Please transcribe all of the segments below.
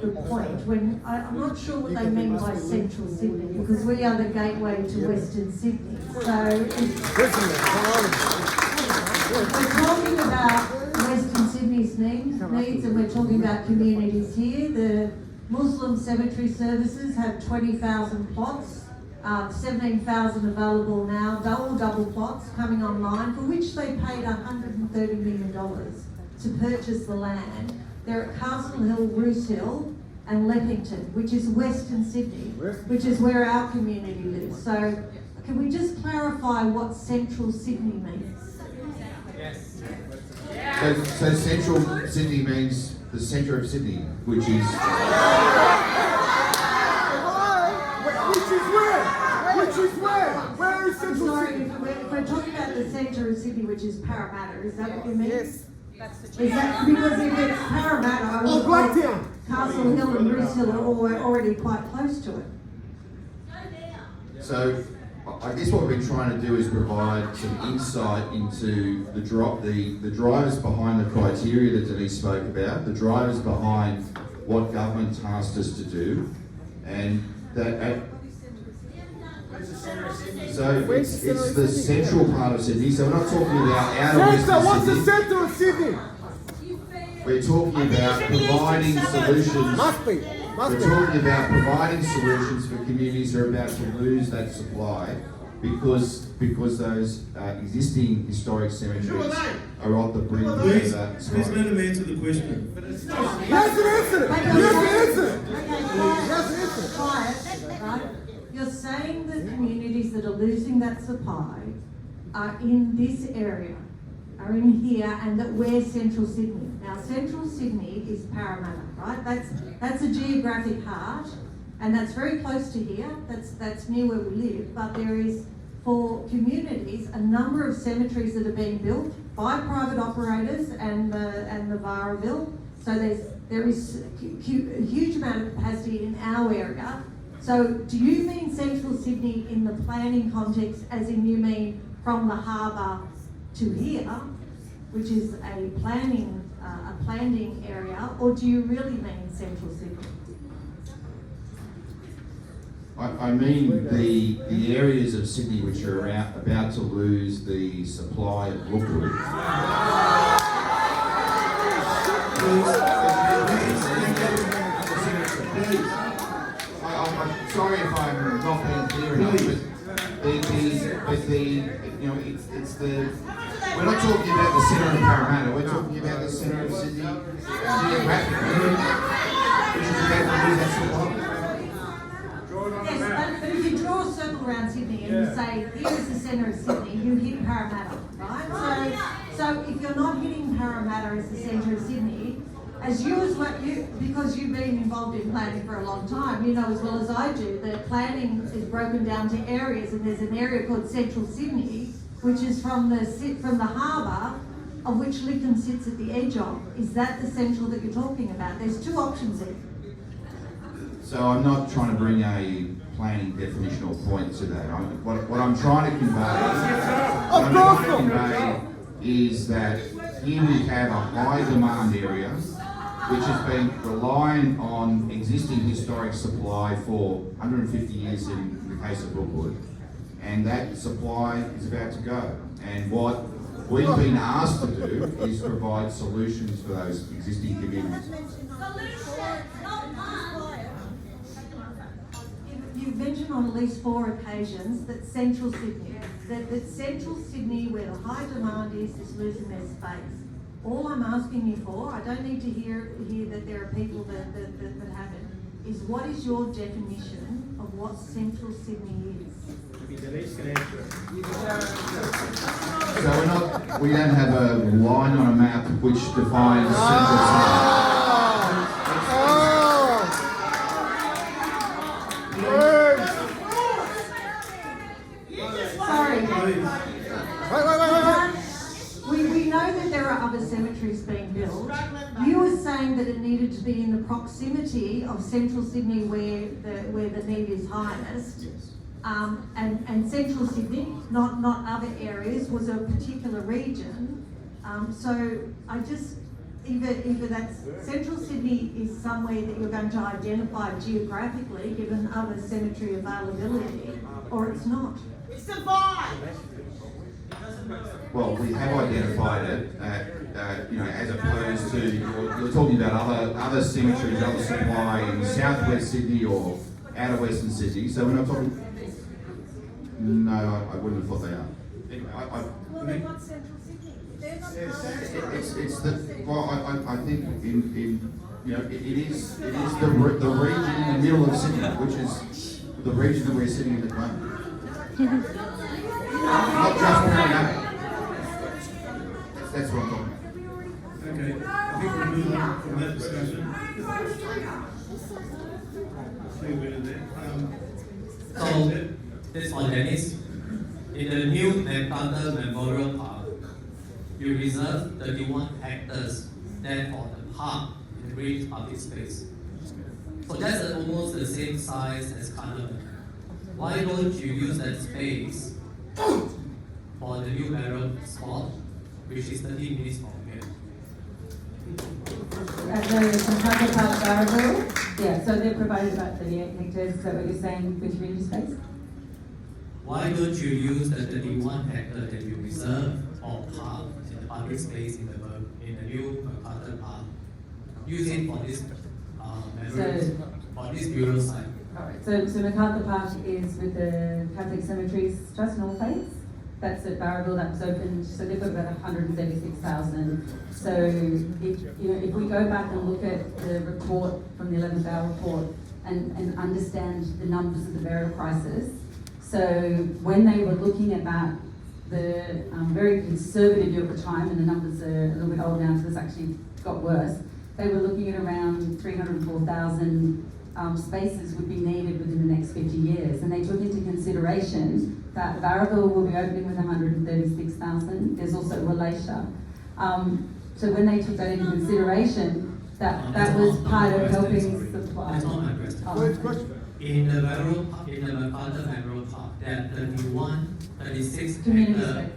Good point. When I'm not sure what they mean by central Sydney, because we are the gateway to Western Sydney. So if we're talking about Western Sydney's needs, and we're talking about communities here, the Muslim Cemetery Services have 20,000 plots, 17,000 available now, double plots coming online, for which they paid $130 million to purchase the land. They're at Castle Hill, Roose Hill and Leppington, which is Western Sydney, which is where our community lives. So can we just clarify what Central Sydney means? Yes. So Central Sydney means the centre of Sydney, which is... Which is where? Where is Central Sorry, Sydney? if we're talking about the centre of Sydney, which is Parramatta, is that what you mean? Yes. Is that because if it's Parramatta, Oh, Blacktown. Castle Hill and Roose Hill are already quite close to it. So I guess what we've been trying to do is provide some insight into the drivers behind the criteria that Denise spoke about, the drivers behind what government tasked us to do, and that. So it's the central part of Sydney. So we're not talking about outer Western What's the Sydney. centre of Sydney? We're talking about providing solutions. Must be. We're talking about providing solutions for communities who are about to lose that supply because those existing historic cemeteries are on the brink of Please that let supply. him answer the question. He has an answer. He has an answer. He has an answer. Quiet, right? You're saying that communities that are losing that supply are in this area, are in here, and that we're Central Sydney. Now, Central Sydney is Parramatta, right? That's a geographic heart, and that's very close to here. That's near where we live. But there is, for communities, a number of cemeteries that are being built by private operators and the Vara bill. So there is a huge amount of capacity in our area. So do you mean Central Sydney in the planning context, as in you mean from the harbour to here, which is a planning area, or do you really mean Central Sydney? I mean the areas of Sydney which are about to lose the supply of Brookwood. I'm sorry if I'm not being clear enough, but it's the. We're not talking about the centre of Parramatta. We're talking about the centre of Sydney geographically, which is about to lose that supply. Yes, but if you draw a circle around Sydney and you say, here's the centre of Sydney, you hit Parramatta, right? So if you're not hitting Parramatta as the centre of Sydney, because you've been involved in planning for a long time, you know as well as I do that planning is broken down to areas, and there's an area called Central Sydney, which is from the harbour, of which Lytton sits at the edge of. Is that the central that you're talking about? There's two options there. So I'm not trying to bring a planning definitional point to that. What I'm trying to convey is that here we have a high demand area which has been reliant on existing historic supply for 150 years in the case of Brookwood, and that supply is about to go. And what we've been asked to do is provide solutions for those existing communities. You've mentioned on at least 4 occasions that Central Sydney, that Central Sydney, where the high demand is losing their space. All I'm asking you for, I don't need to hear that there are people that haven't, is what is your definition of what Central Sydney is? So we don't have a line on a map which defines Central Sydney. We know that there are other cemeteries being built. You were saying that it needed to be in the proximity of Central Sydney where the need is highest. Yes. And Central Sydney, not other areas, was a particular region. So either that's, Central Sydney is somewhere that you're going to identify geographically, given other cemetery availability, or it's not. It's the vibe. Well, we have identified it, you know, as opposed to, you're talking about other cemeteries, other supply in southwest Sydney or out of western Sydney, so we're not talking, no, I wouldn't have thought they are. Well, they're not Central Sydney. They're not part of It's the, well, I think in, you know, it is the region in the middle of Sydney, which is the region that we're sitting in at the moment. Not just Parramatta. That's what I'm talking about. Okay, I think we'll move on from that discussion. Clear winner there. So, this one, Dennis. In the new MacArthur Memorial Park, you reserve 31 hectares there for the park in the green public space. So that's almost the same size as Carnival. Why don't you use that space for the new burial spot, which is 30 minutes from here? At the Macarthur Park Barrowville, yeah, so they've provided about 38 hectares, is that what you're saying for community space? Why don't you use the 31 hectare that you reserve or park in the public space in the new MacArthur Park? Use it for this for this burial site. Alright, so Macarthur Park is with the Catholic Cemeteries Trust, North Faith. That's at Barrowville, that was opened, so they've got about 136,000. So if we go back and look at the report from the 11th hour report and understand the numbers of the burial prices, so when they were looking at that, the very conservative view at the time, and the numbers are a little bit old now, so it's actually got worse, they were looking at around 304,000 spaces would be needed within the next 50 years. And they took into consideration that Barrowville will be opening with 136,000. There's also Wallacia. So when they took that into consideration, that was part of helping supply. That's not my question. Wait, question. In the MacArthur Memorial Park, there are 36 Community hectare, space.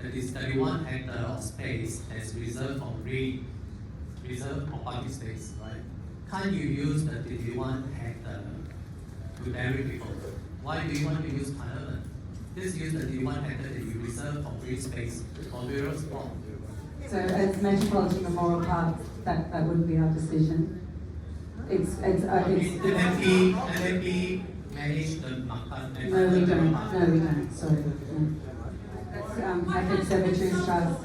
that is 31 hectare of space that's reserved for public space, right? Can't you use the 31 hectare to bury people? Why do you want to use Parliament? Just use the 31 hectare that you reserve for green space for burial spot. So as Metropolitan Memorial Park, that wouldn't be our decision. It's MMP manage the MacArthur no, we don't. Park. No, we don't. Sorry. No. That's Catholic Cemeteries Trust.